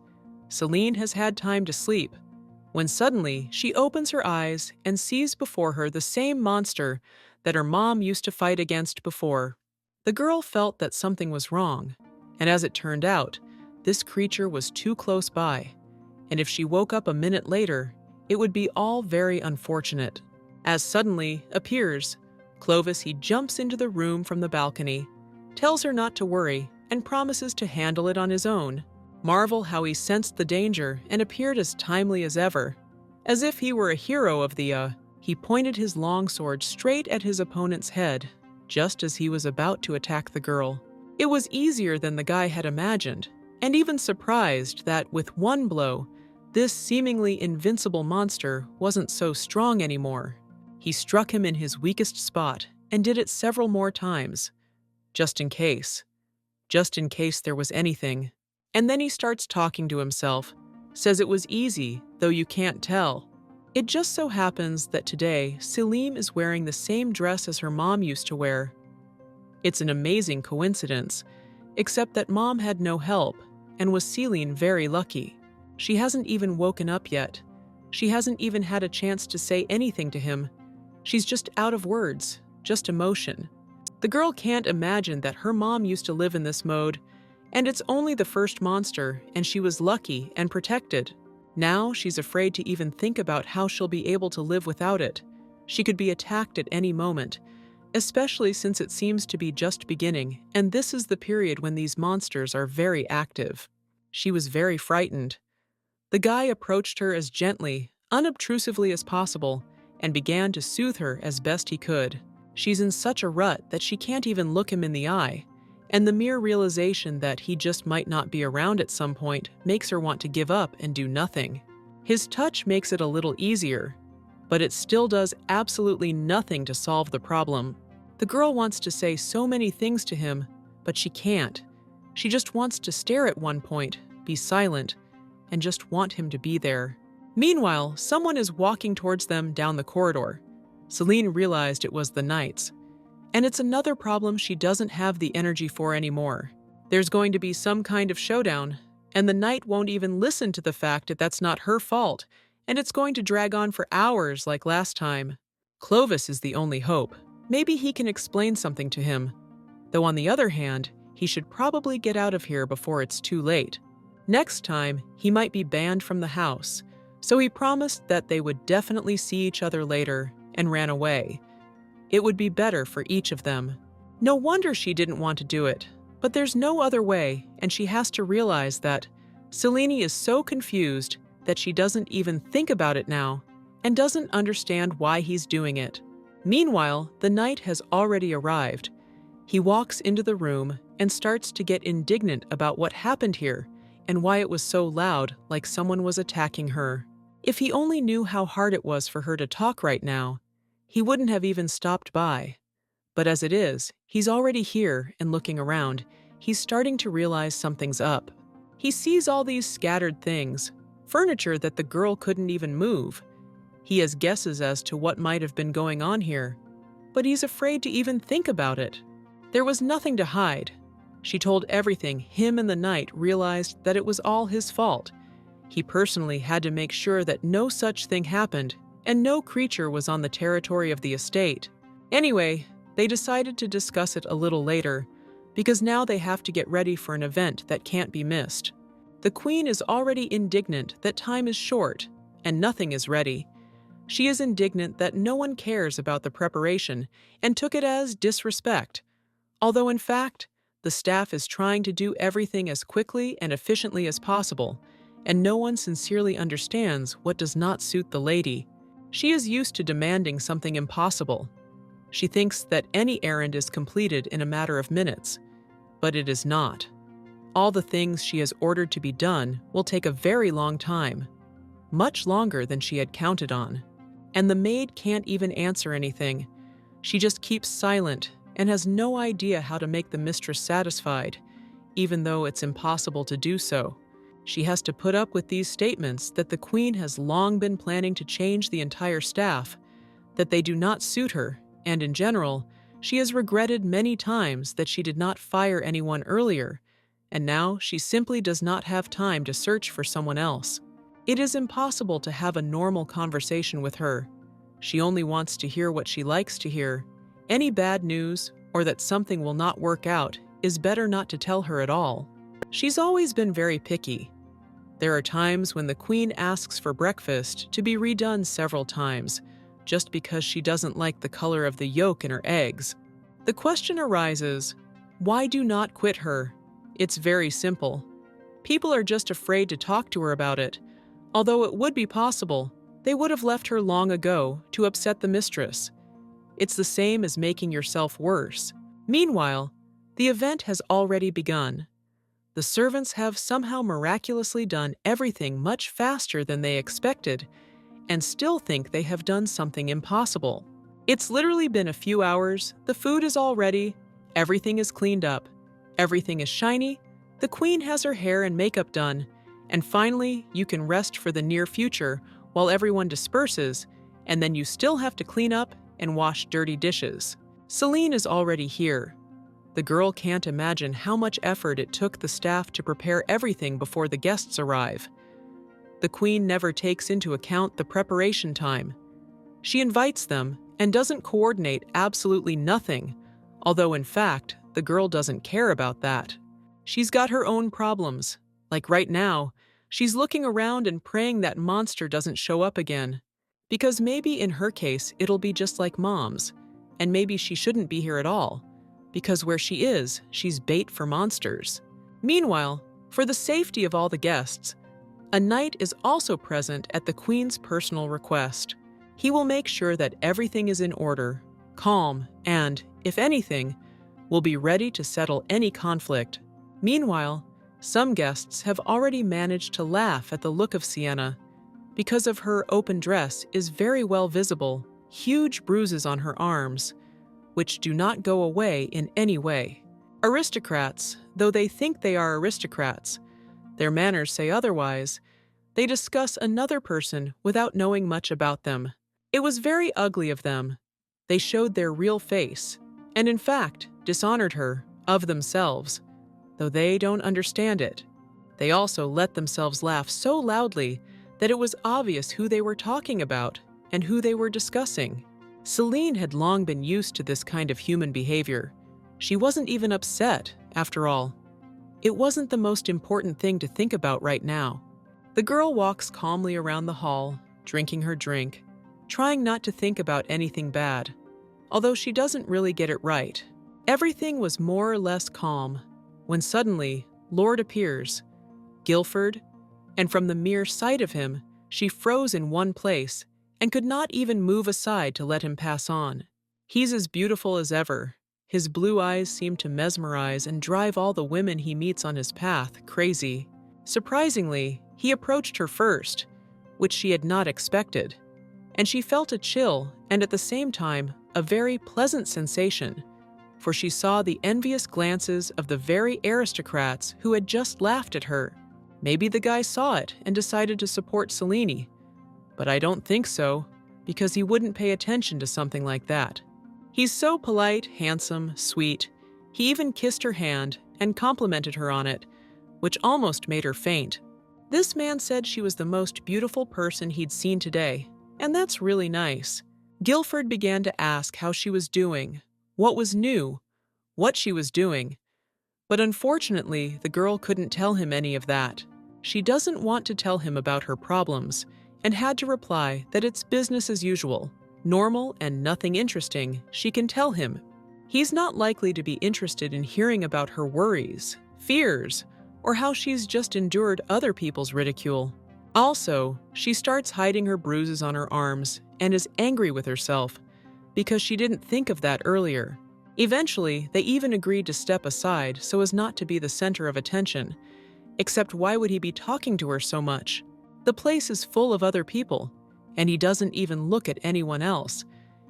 Celine has had time to sleep, when suddenly she opens her eyes and sees before her the same monster that her mom used to fight against before. The girl felt that something was wrong, and as it turned out, this creature was too close by, and if she woke up a minute later, it would be all very unfortunate. As suddenly appears Clovis, he jumps into the room from the balcony, tells her not to worry, and promises to handle it on his own. Marvel how he sensed the danger and appeared as timely as ever. As if he were a hero of he pointed his longsword straight at his opponent's head, just as he was about to attack the girl. It was easier than the guy had imagined, and even surprised that with one blow, this seemingly invincible monster wasn't so strong anymore. He struck him in his weakest spot and did it several more times, just in case there was anything. And then he starts talking to himself, says it was easy, though you can't tell. It just so happens that today, Selim is wearing the same dress as her mom used to wear. It's an amazing coincidence, except that Mom had no help and was Celine very lucky. She hasn't even woken up yet. She hasn't even had a chance to say anything to him. She's just out of words, just emotion. The girl can't imagine that her mom used to live in this mode, and it's only the first monster, and she was lucky and protected. Now she's afraid to even think about how she'll be able to live without it. She could be attacked at any moment, especially since it seems to be just beginning, and this is the period when these monsters are very active. She was very frightened. The guy approached her as gently, unobtrusively as possible, and began to soothe her as best he could. She's in such a rut that she can't even look him in the eye, and the mere realization that he just might not be around at some point makes her want to give up and do nothing. His touch makes it a little easier, but it still does absolutely nothing to solve the problem. The girl wants to say so many things to him, but she can't. She just wants to stare at one point, be silent, and just want him to be there. Meanwhile, someone is walking towards them down the corridor. Celine realized it was the knights. And it's another problem she doesn't have the energy for anymore. There's going to be some kind of showdown, and the knight won't even listen to the fact that that's not her fault, and it's going to drag on for hours like last time. Clovis is the only hope. Maybe he can explain something to him. Though on the other hand, he should probably get out of here before it's too late. Next time, he might be banned from the house, so he promised that they would definitely see each other later and ran away. It would be better for each of them. No wonder she didn't want to do it, but there's no other way, and she has to realize that Selene is so confused that she doesn't even think about it now and doesn't understand why he's doing it. Meanwhile, the knight has already arrived. He walks into the room and starts to get indignant about what happened here and why it was so loud, like someone was attacking her. If he only knew how hard it was for her to talk right now, he wouldn't have even stopped by. But as it is, he's already here and looking around. He's starting to realize something's up. He sees all these scattered things, furniture that the girl couldn't even move. He has guesses as to what might have been going on here, but he's afraid to even think about it. There was nothing to hide. She told everything. Him and the knight realized that it was all his fault. He personally had to make sure that no such thing happened and no creature was on the territory of the estate. Anyway, they decided to discuss it a little later, because now they have to get ready for an event that can't be missed. The queen is already indignant that time is short and nothing is ready. She is indignant that no one cares about the preparation and took it as disrespect, although in fact, the staff is trying to do everything as quickly and efficiently as possible, and no one sincerely understands what does not suit the lady. She is used to demanding something impossible. She thinks that any errand is completed in a matter of minutes, but it is not. All the things she has ordered to be done will take a very long time, much longer than she had counted on. And the maid can't even answer anything. She just keeps silent and has no idea how to make the mistress satisfied, even though it's impossible to do so. She has to put up with these statements that the queen has long been planning to change the entire staff, that they do not suit her, and in general, she has regretted many times that she did not fire anyone earlier, and now she simply does not have time to search for someone else. It is impossible to have a normal conversation with her. She only wants to hear what she likes to hear. Any bad news, or that something will not work out, is better not to tell her at all. She's always been very picky. There are times when the queen asks for breakfast to be redone several times, just because she doesn't like the color of the yolk in her eggs. The question arises, why do not quit her? It's very simple. People are just afraid to talk to her about it. Although it would be possible, they would have left her long ago to upset the mistress. It's the same as making yourself worse. Meanwhile, the event has already begun. The servants have somehow miraculously done everything much faster than they expected, and still think they have done something impossible. It's literally been a few hours, the food is all ready, everything is cleaned up, everything is shiny, the queen has her hair and makeup done, and finally you can rest for the near future while everyone disperses, and then you still have to clean up and wash dirty dishes. Selene is already here. The girl can't imagine how much effort it took the staff to prepare everything before the guests arrive. The queen never takes into account the preparation time. She invites them and doesn't coordinate absolutely nothing, although in fact, the girl doesn't care about that. She's got her own problems. Like right now, she's looking around and praying that monster doesn't show up again. Because maybe in her case, it'll be just like Mom's, and maybe she shouldn't be here at all, because where she is, she's bait for monsters. Meanwhile, for the safety of all the guests, a knight is also present at the queen's personal request. He will make sure that everything is in order, calm, and, if anything, will be ready to settle any conflict. Meanwhile, some guests have already managed to laugh at the look of Sienna. Because of her open dress is very well visible, huge bruises on her arms, which do not go away in any way. Aristocrats, though they think they are aristocrats, their manners say otherwise, they discuss another person without knowing much about them. It was very ugly of them. They showed their real face, and in fact dishonored her of themselves, though they don't understand it. They also let themselves laugh so loudly that it was obvious who they were talking about and who they were discussing. Celine had long been used to this kind of human behavior. She wasn't even upset, after all. It wasn't the most important thing to think about right now. The girl walks calmly around the hall, drinking her drink, trying not to think about anything bad, although she doesn't really get it right. Everything was more or less calm when suddenly Lord appears, Guilford, and from the mere sight of him, she froze in one place and could not even move aside to let him pass on. He's as beautiful as ever. His blue eyes seem to mesmerize and drive all the women he meets on his path crazy. Surprisingly, he approached her first, which she had not expected, and she felt a chill and at the same time a very pleasant sensation, for she saw the envious glances of the very aristocrats who had just laughed at her. Maybe the guy saw it and decided to support Selene, but I don't think so, because he wouldn't pay attention to something like that. He's so polite, handsome, sweet. He even kissed her hand and complimented her on it, which almost made her faint. This man said she was the most beautiful person he'd seen today, and that's really nice. Guilford began to ask how she was doing, what was new, what she was doing. But unfortunately, the girl couldn't tell him any of that. She doesn't want to tell him about her problems, and had to reply that it's business as usual, normal and nothing interesting, she can tell him. He's not likely to be interested in hearing about her worries, fears, or how she's just endured other people's ridicule. Also, she starts hiding her bruises on her arms and is angry with herself because she didn't think of that earlier. Eventually, they even agreed to step aside so as not to be the center of attention. Except why would he be talking to her so much? The place is full of other people, and he doesn't even look at anyone else.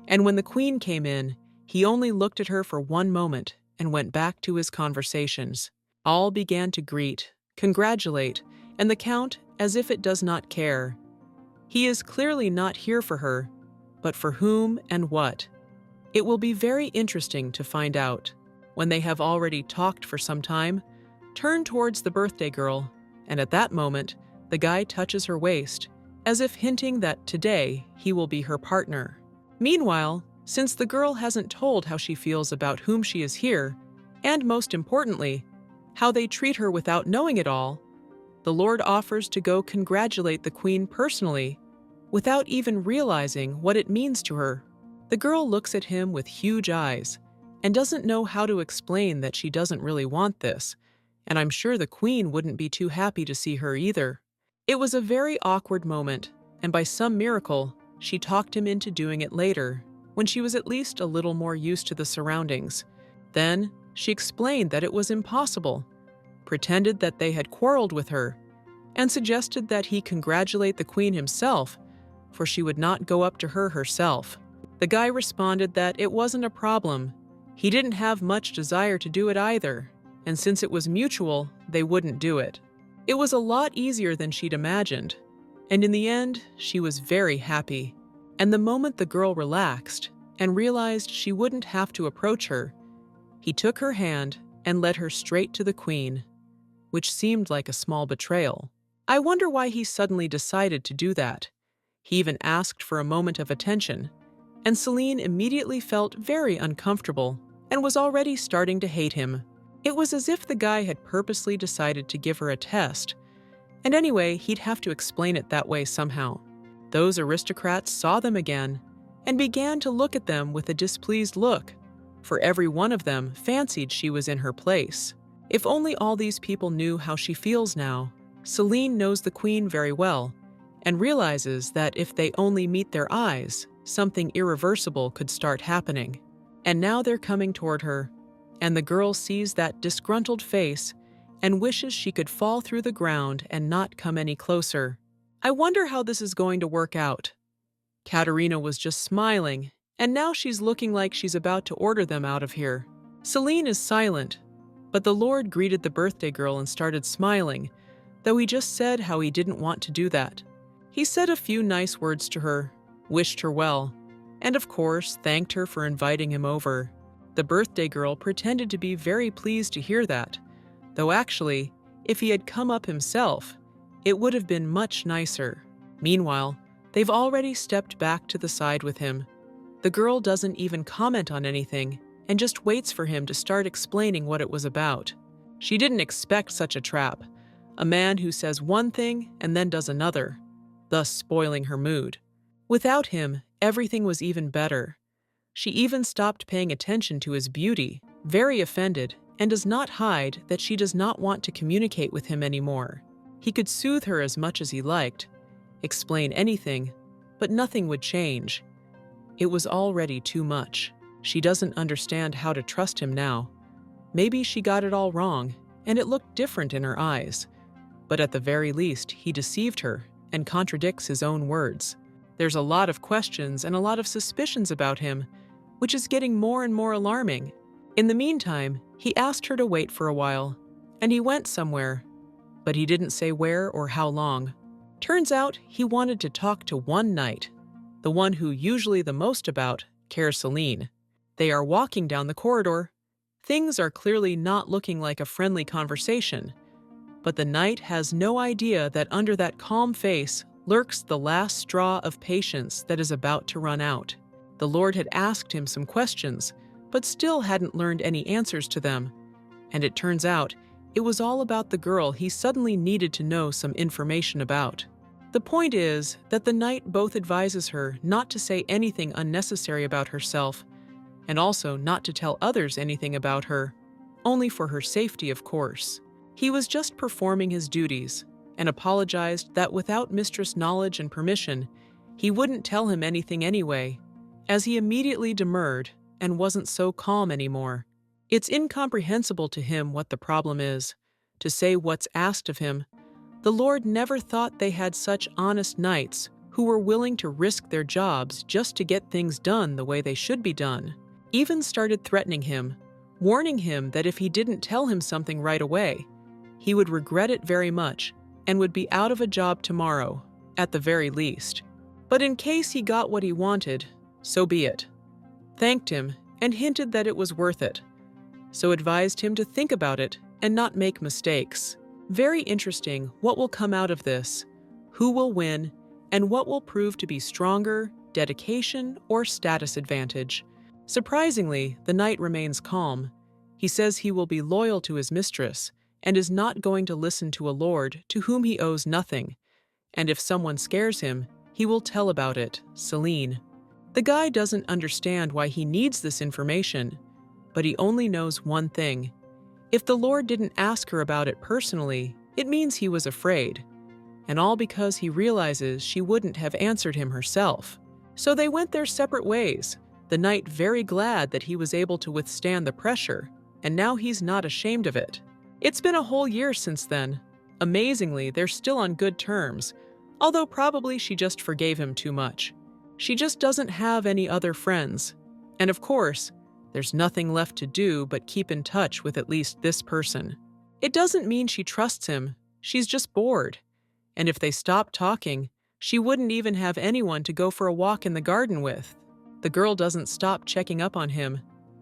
And when the queen came in, he only looked at her for one moment and went back to his conversations. All began to greet, congratulate, and the count as if it does not care. He is clearly not here for her, but for whom and what? It will be very interesting to find out. When they have already talked for some time, turn towards the birthday girl, and at that moment, the guy touches her waist, as if hinting that today he will be her partner. Meanwhile, since the girl hasn't told how she feels about whom she is here, and most importantly, how they treat her without knowing it all, the Lord offers to go congratulate the queen personally, without even realizing what it means to her. The girl looks at him with huge eyes, and doesn't know how to explain that she doesn't really want this, and I'm sure the queen wouldn't be too happy to see her either. It was a very awkward moment, and by some miracle, she talked him into doing it later, when she was at least a little more used to the surroundings. Then, she explained that it was impossible, pretended that they had quarreled with her, and suggested that he congratulate the queen himself, for she would not go up to her herself. The guy responded that it wasn't a problem. He didn't have much desire to do it either, and since it was mutual, they wouldn't do it. It was a lot easier than she'd imagined, and in the end, she was very happy. And the moment the girl relaxed and realized she wouldn't have to approach her, he took her hand and led her straight to the queen, which seemed like a small betrayal. I wonder why he suddenly decided to do that. He even asked for a moment of attention, and Celine immediately felt very uncomfortable and was already starting to hate him. It was as if the guy had purposely decided to give her a test, and anyway, he'd have to explain it that way somehow. Those aristocrats saw them again and began to look at them with a displeased look, for every one of them fancied she was in her place. If only all these people knew how she feels now. Celine knows the queen very well and realizes that if they only meet their eyes, something irreversible could start happening. And now they're coming toward her, and the girl sees that disgruntled face and wishes she could fall through the ground and not come any closer. I wonder how this is going to work out. Katerina was just smiling, and now she's looking like she's about to order them out of here. Celine is silent, but the Lord greeted the birthday girl and started smiling, though he just said how he didn't want to do that. He said a few nice words to her, wished her well, and of course thanked her for inviting him over. The birthday girl pretended to be very pleased to hear that, though actually, if he had come up himself, it would have been much nicer. Meanwhile, they've already stepped back to the side with him. The girl doesn't even comment on anything and just waits for him to start explaining what it was about. She didn't expect such a trap, a man who says one thing and then does another, thus spoiling her mood. Without him, everything was even better. She even stopped paying attention to his beauty, very offended, and does not hide that she does not want to communicate with him anymore. He could soothe her as much as he liked, explain anything, but nothing would change. It was already too much. She doesn't understand how to trust him now. Maybe she got it all wrong, and it looked different in her eyes. But at the very least, he deceived her and contradicts his own words. There's a lot of questions and a lot of suspicions about him, which is getting more and more alarming. In the meantime, he asked her to wait for a while, and he went somewhere, but he didn't say where or how long. Turns out he wanted to talk to one knight, the one who usually the most about cares Celine. They are walking down the corridor. Things are clearly not looking like a friendly conversation, but the knight has no idea that under that calm face lurks the last straw of patience that is about to run out. The Lord had asked him some questions, but still hadn't learned any answers to them. And it turns out it was all about the girl he suddenly needed to know some information about. The point is that the knight both advises her not to say anything unnecessary about herself, and also not to tell others anything about her, only for her safety, of course. He was just performing his duties, and apologized that without mistress' knowledge and permission, he wouldn't tell him anything anyway, as he immediately demurred and wasn't so calm anymore. It's incomprehensible to him what the problem is, to say what's asked of him. The Lord never thought they had such honest knights who were willing to risk their jobs just to get things done the way they should be done. Even started threatening him, warning him that if he didn't tell him something right away, he would regret it very much and would be out of a job tomorrow, at the very least. But in case he got what he wanted, so be it. Thanked him and hinted that it was worth it, so advised him to think about it and not make mistakes. Very interesting what will come out of this, who will win, and what will prove to be stronger, dedication or status advantage. Surprisingly, the knight remains calm. He says he will be loyal to his mistress and is not going to listen to a lord to whom he owes nothing, and if someone scares him, he will tell about it, Celine. The guy doesn't understand why he needs this information, but he only knows one thing. If the Lord didn't ask her about it personally, it means he was afraid, and all because he realizes she wouldn't have answered him herself. So they went their separate ways, the knight very glad that he was able to withstand the pressure, and now he's not ashamed of it. It's been a whole year since then. Amazingly, they're still on good terms, although probably she just forgave him too much. She just doesn't have any other friends. And of course, there's nothing left to do but keep in touch with at least this person. It doesn't mean she trusts him, she's just bored. And if they stopped talking, she wouldn't even have anyone to go for a walk in the garden with. The girl doesn't stop checking up on him.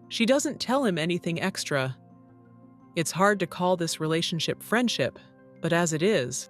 She doesn't tell him anything extra. It's hard to call this relationship friendship, but as it is,